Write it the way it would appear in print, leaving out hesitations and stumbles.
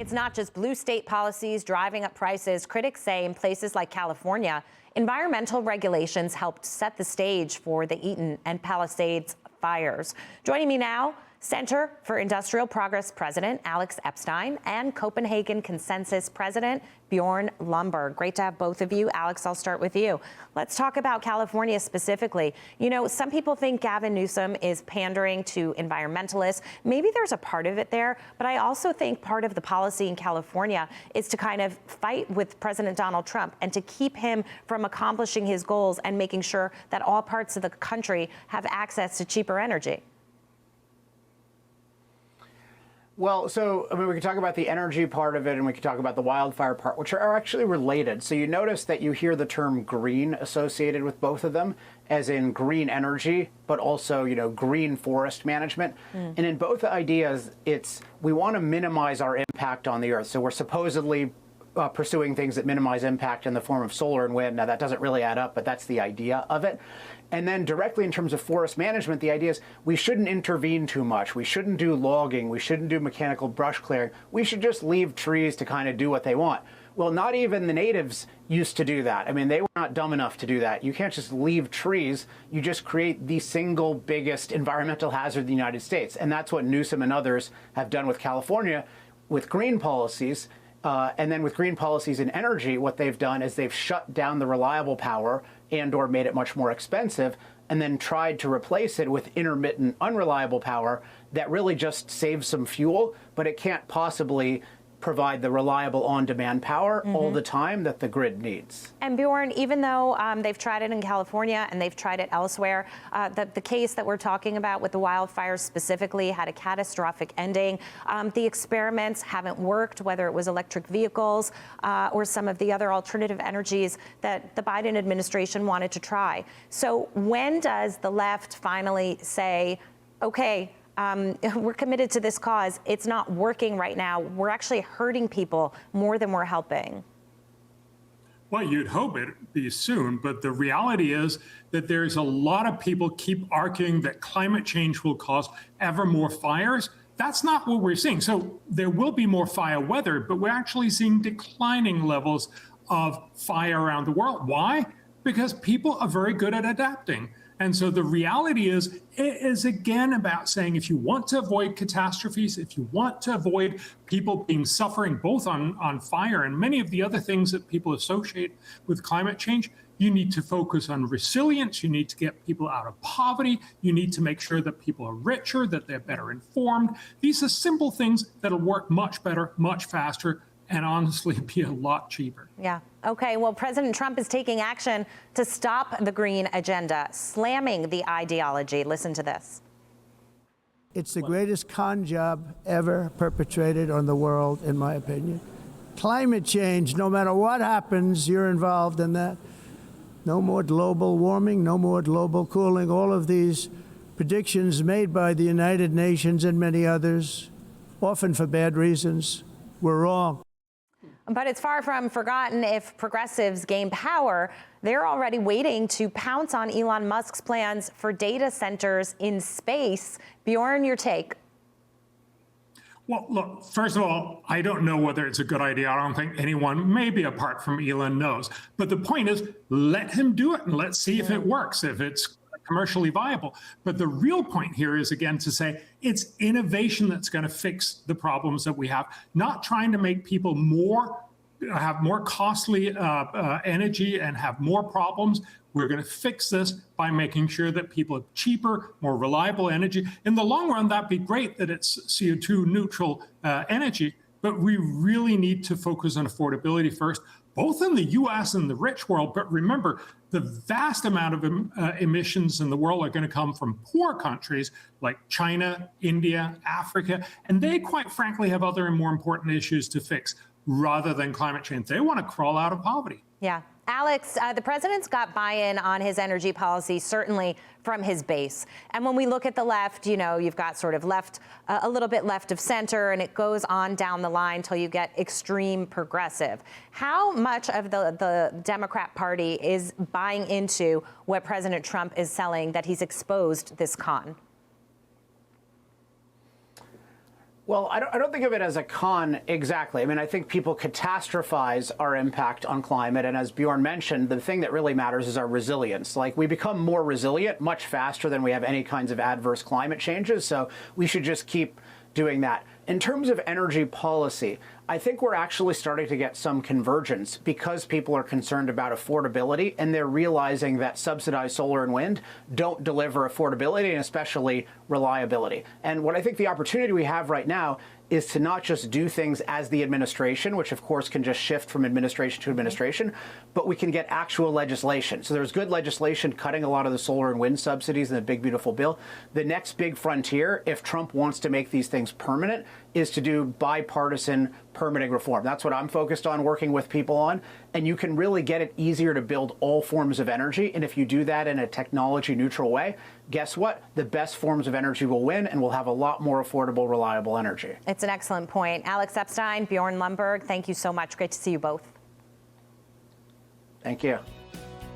It's not just blue state policies driving up prices. Critics say in places like California, environmental regulations helped set the stage for the Eaton and Palisades fires. Joining me now, Center for Industrial Progress President Alex Epstein and Copenhagen Consensus President Bjorn Lomborg. Great to have both of you. Alex, I'll start with you. Let's talk about California specifically. You know, some people think Gavin Newsom is pandering to environmentalists. Maybe there's a part of it there, but I also think part of the policy in California is to kind of fight with President Donald Trump and to keep him from accomplishing his goals and making sure that all parts of the country have access to cheaper energy. Well, so, I mean, we can talk about the energy part of it and we can talk about the wildfire part, which are actually related. So you notice that you hear the term green associated with both of them, as in green energy, but also, you know, green forest management. And in both ideas, we want to minimize our impact on the earth. So we're supposedly pursuing things that minimize impact in the form of solar and wind. Now, that doesn't really add up, but that's the idea of it. And then directly in terms of forest management, the idea is we shouldn't intervene too much. We shouldn't do logging. We shouldn't do mechanical brush clearing. We should just leave trees to kind of do what they want. Well, not even the natives used to do that. I mean, they were not dumb enough to do that. You can't just leave trees. You just create the single biggest environmental hazard in the United States. And that's what Newsom and others have done with California with green policies. And then with green policies in energy, what they've done is they've shut down the reliable power and or made it much more expensive, and then tried to replace it with intermittent, unreliable power that really just saves some fuel, but it can't possibly provide the reliable on-demand power all the time that the grid needs. And Bjorn, even though they've tried it in California and they've tried it elsewhere, the case that we're talking about with the wildfires specifically had a catastrophic ending. The experiments haven't worked, whether it was electric vehicles or some of the other alternative energies that the Biden administration wanted to try. So when does the left finally say, okay, we're committed to this cause. It's not working right now. We're actually hurting people more than we're helping? Well, you'd hope it'd be soon, but the reality is that there's a lot of people keep arguing that climate change will cause ever more fires. That's not what we're seeing. So there will be more fire weather, but we're actually seeing declining levels of fire around the world. Why? Because people are very good at adapting. And so the reality is, it is again about saying, if you want to avoid catastrophes, if you want to avoid people being suffering both on fire and many of the other things that people associate with climate change, you need to focus on resilience. You need to get people out of poverty. You need to make sure that people are richer, that they're better informed. These are simple things that'll work much better, much faster, and honestly be a lot cheaper. Yeah. Okay. Well, President Trump is taking action to stop the green agenda, slamming the ideology. Listen to this. It's the greatest con job ever perpetrated on the world, in my opinion. Climate change, no matter what happens, you're involved in that. No more global warming, no more global cooling. All of these predictions made by the United Nations and many others, often for bad reasons, were wrong. But it's far from forgotten if progressives gain power. They're already waiting to pounce on Elon Musk's plans for data centers in space. Bjorn, your take. Well, look, first of all, I don't know whether it's a good idea. I don't think anyone, maybe apart from Elon, knows. But the point is, let him do it and let's see if it works, if it's commercially viable. But the real point here is, again, to say it's innovation that's going to fix the problems that we have, not trying to make people have more costly energy and have more problems. We're going to fix this by making sure that people have cheaper, more reliable energy. In the long run, that'd be great that it's CO2 neutral energy, but we really need to focus on affordability first, both in the US and the rich world. But remember, the vast amount of emissions in the world are going to come from poor countries like China, India, Africa, and they, quite frankly, have other and more important issues to fix rather than climate change. They want to crawl out of poverty. Yeah. Alex, the president's got buy-in on his energy policy, certainly from his base. And when we look at the left, you know, you've got sort of left, a little bit left of center, and it goes on down the line till you get extreme progressive. How much of the Democrat Party is buying into what President Trump is selling, that he's exposed this con? Well, I don't think of it as a con exactly. I mean, I think people catastrophize our impact on climate. And as Bjorn mentioned, the thing that really matters is our resilience. Like, we become more resilient much faster than we have any kinds of adverse climate changes. So we should just keep doing that. In terms of energy policy, I think we're actually starting to get some convergence because people are concerned about affordability and they're realizing that subsidized solar and wind don't deliver affordability and especially reliability. And what I think the opportunity we have right now is to not just do things as the administration, which of course can just shift from administration to administration, but we can get actual legislation. So there's good legislation cutting a lot of the solar and wind subsidies in the big, beautiful bill. The next big frontier, if Trump wants to make these things permanent, is to do bipartisan permitting reform. That's what I'm focused on working with people on. And you can really get it easier to build all forms of energy. And if you do that in a technology neutral way, guess what? The best forms of energy will win and we'll have a lot more affordable, reliable energy. It's an excellent point. Alex Epstein, Bjorn Lomborg, thank you so much. Great to see you both. Thank you.